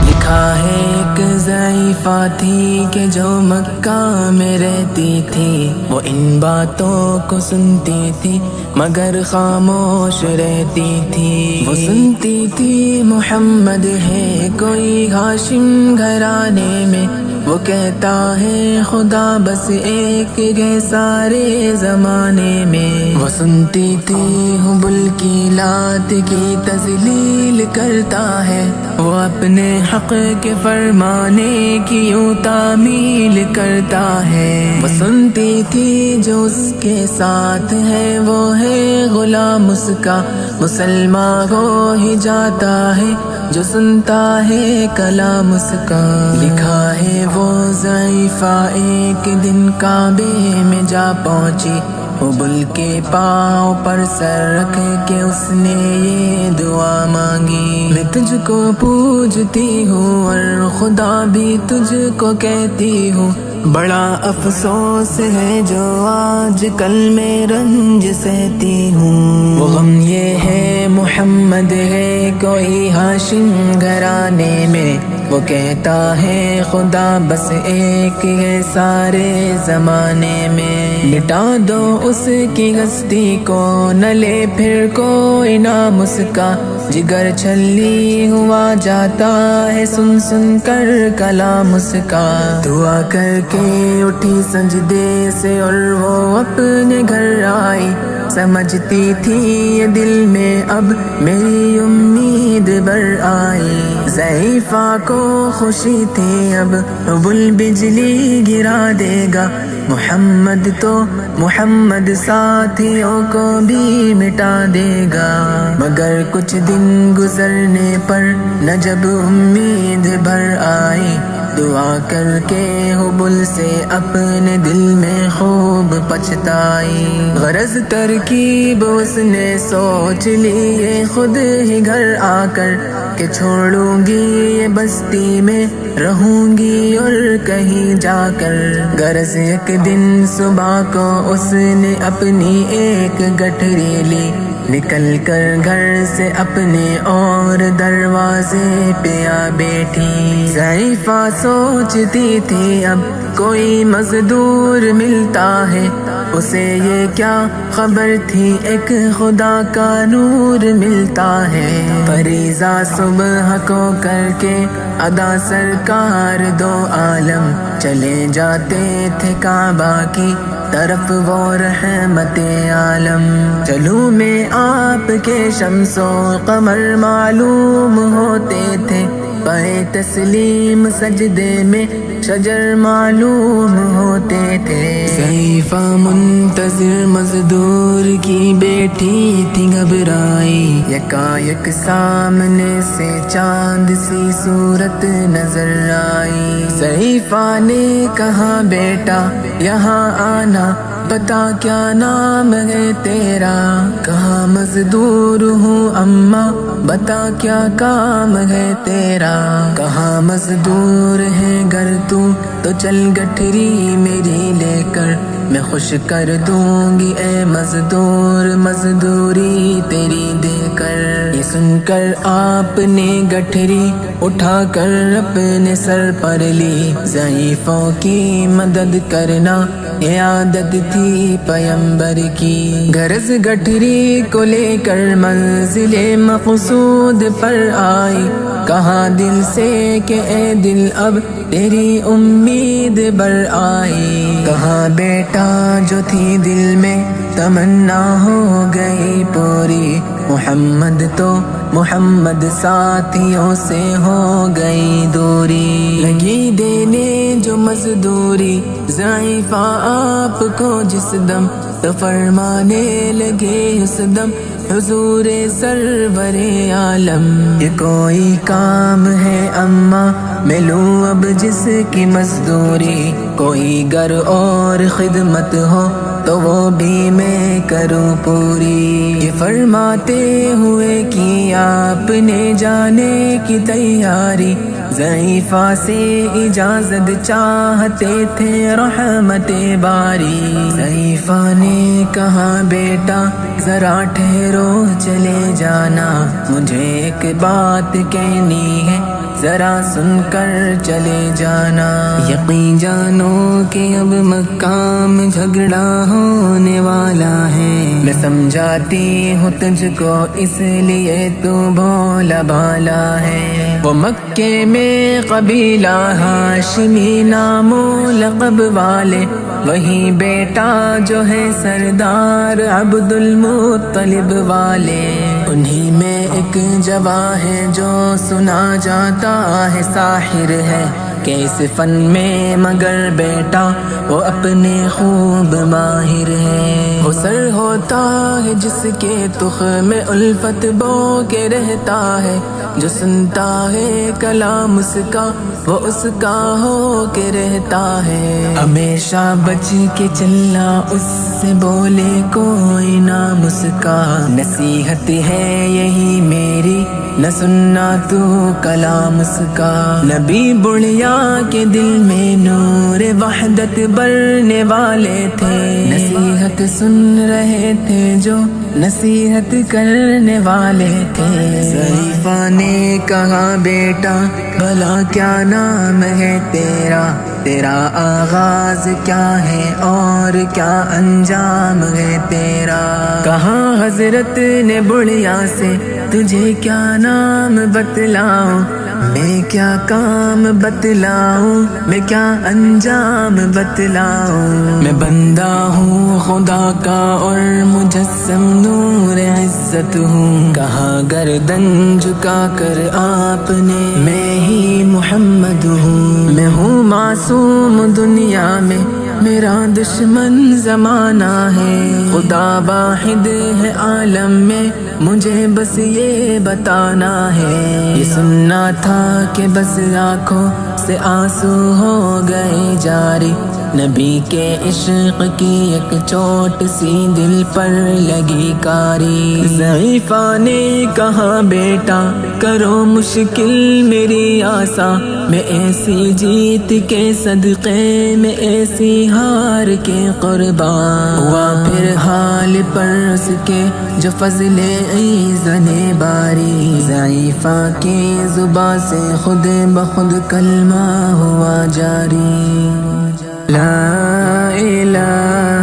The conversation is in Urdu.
لکھا ہے ایک ضعیفہ تھی کہ جو مکہ میں رہتی تھی، وہ ان باتوں کو سنتی تھی مگر خاموش رہتی تھی۔ وہ سنتی تھی محمد ہے کوئی ہاشم گھرانے میں، وہ کہتا ہے خدا بس ایک ہے سارے زمانے میں۔ وہ سنتی تھی حبل کی لات کی تذلیل کرتا ہے، وہ اپنے حق کے فرمانے کی یوں تعمیل کرتا ہے۔ وہ سنتی تھی جو اس کے ساتھ ہے وہ ہے غلام اس کا، مسلمان ہو ہی جاتا ہے جو سنتا ہے کلام اس کا۔ لکھا ہے وہ ضعیفہ ایک دن کعبے میں جا پہنچی، حبل کے پاؤں پر سر رکھ کے اس نے یہ دعا مانگی، میں تجھ کو پوجتی ہوں اور خدا بھی تجھ کو کہتی ہوں، بڑا افسوس ہے جو آج کل میں رنج سہتی ہوں۔ وہ غم یہ ہے محمد ہے کوئی ہاشم گھرانے میں، وہ کہتا ہے خدا بس ایک ہے سارے زمانے میں۔ مٹا دو اس کی ہستی کو نہ لے پھر کوئی نام اس کا، جگر چھلی ہوا جاتا ہے سن سن کر کلام اس کا۔ دعا کر کے اٹھی سجدے سے اور وہ اپنے گھر آئی، سمجھتی تھی یہ دل میں اب میری امید بر آئی۔ ضعیفہ کو خوشی تھی اب حبل بجلی گرا دے گا، محمد تو محمد ساتھیوں کو بھی مٹا دے گا۔ مگر کچھ دن گزرنے پر نہ جب امید بھر آئی، دعا کر کے حبل سے اپنے دل میں خوب پچھتائی۔ غرض ترکیب اس نے سوچ لی یہ خود ہی گھر آ کر، کہ چھوڑوں گی یہ بستی میں رہوں گی اور کہیں جا کر۔ غرض ایک دن صبح کو اس نے اپنی ایک گٹھری لی، نکل کر گھر سے اپنے اور دروازے پہ آ بیٹھی۔ ضعیفہ سوچتی تھی اب کوئی مزدور ملتا ہے، اسے یہ کیا خبر تھی ایک خدا کا نور ملتا ہے۔ فریضہ صبح کو کر کے ادا سرکار دو عالم چلے جاتے تھے کعبہ کی طرف وہ رحمت عالم۔ چلوں میں آپ کے شمس و قمر معلوم ہوتے تھے، پائے تسلیم سجدے میں شجر معلوم ہوتے تھے۔ ضعیفہ منتظر مزدور کی بیٹی تھی گھبرائی، یکایک سامنے سے چاند سی صورت نظر آئی۔ ضعیفہ نے کہا بیٹا یہاں آنا، بتا کیا نام ہے تیرا؟ کہا مزدور ہوں اماں، بتا کیا کام ہے تیرا؟ کہا مزدور ہے گر تو چل گٹھری میری لے کر، میں خوش کر دوں گی اے مزدور مزدوری تیری دے کر۔ یہ سن کر آپ نے گٹھری اٹھا کر اپنے سر پر لی، ضعیفوں کی مدد کرنا یہ عادت تھی پیمبر کی۔ غرض گٹھری کو لے کر منزل مقصود پر آئی، کہا دل سے کہ اے دل اب تیری امید بر آئی۔ کہا بیٹا جو تھی دل میں تمنا ہو گئی پوری، محمد تو محمد ساتھیوں سے ہو گئی دوری۔ لگی دینے جو مزدوری ضعیفہ آپ کو جس دم، تو فرمانے لگے اس دم حضور سرور عالم۔ یہ کوئی کام ہے اماں میں لوں اب جس کی مزدوری، کوئی گر اور خدمت ہو تو وہ بھی میں کروں پوری۔ یہ فرماتے ہوئے کی آپ نے جانے کی تیاری، ضعیفہ سے اجازت چاہتے تھے رحمت باری، ضعیفہ نے کہا بیٹا ذرا ٹھہرو چلے جانا، مجھے ایک بات کہنی ہے ذرا سن کر چلے جانا، یقین جانو کہ اب مکہ میں جھگڑا ہونے والا ہے، میں سمجھاتی ہوں تجھ کو اس لیے تو بھولا بھالا ہے، وہ مکے میں قبیلہ ہاشمی نام و لقب والے، وہی بیٹا جو ہے سردار عبد المطلب والے، انہی میں ایک جواں ہے جو سنا جاتا ہے ساحر ہے، کہ اس فن میں مگر بیٹا وہ اپنے خوب ماہر ہے، وہ سر ہوتا ہے جس کے تخم میں الفت بو کے رہتا ہے، جو سنتا ہے کلام اس کا وہ اس کا ہو کے رہتا ہے، ہمیشہ بچ کے چلنا اس سے بولے کوئی نام اس کا، نصیحت ہے یہی میری نہ سننا تو کلام اس کا، نبی بڑھیا کے دل میں نور وحدت بھرنے والے تھے، نصیحت سن رہے تھے جو نصیحت کرنے والے تھے، ضعیفہ نے کہا بیٹا بھلا کیا نام ہے تیرا، تیرا آغاز کیا ہے اور کیا انجام ہے تیرا، کہا حضرت نے بڑھیا سے تجھے کیا نام بتلاؤں، میں کیا کام بتلاؤں، میں کیا انجام بتلاؤں، میں بندہ ہوں خدا کا اور مجسم نور عزت ہوں، کہا گردن جھکا کر آپ نے میں ہی محمد ہوں، میں ہوں معصوم دنیا میں میرا دشمن زمانہ ہے، خدا واحد ہے عالم میں مجھے بس یہ بتانا ہے، یہ سننا تھا کہ بس آنکھوں سے آنسو ہو گئے جاری، نبی کے عشق کی ایک چوٹ سی دل پر لگی کاری، ضعیفہ نے کہا بیٹا کرو مشکل میری آسا، میں ایسی جیت کے صدقے میں ایسی ہار کے قربان ہوا، پھر حال پر اس کے جو فضل ایزن باری، ضعیفہ کی زبان سے خود بخود کلمہ ہوا جاری، لا الہ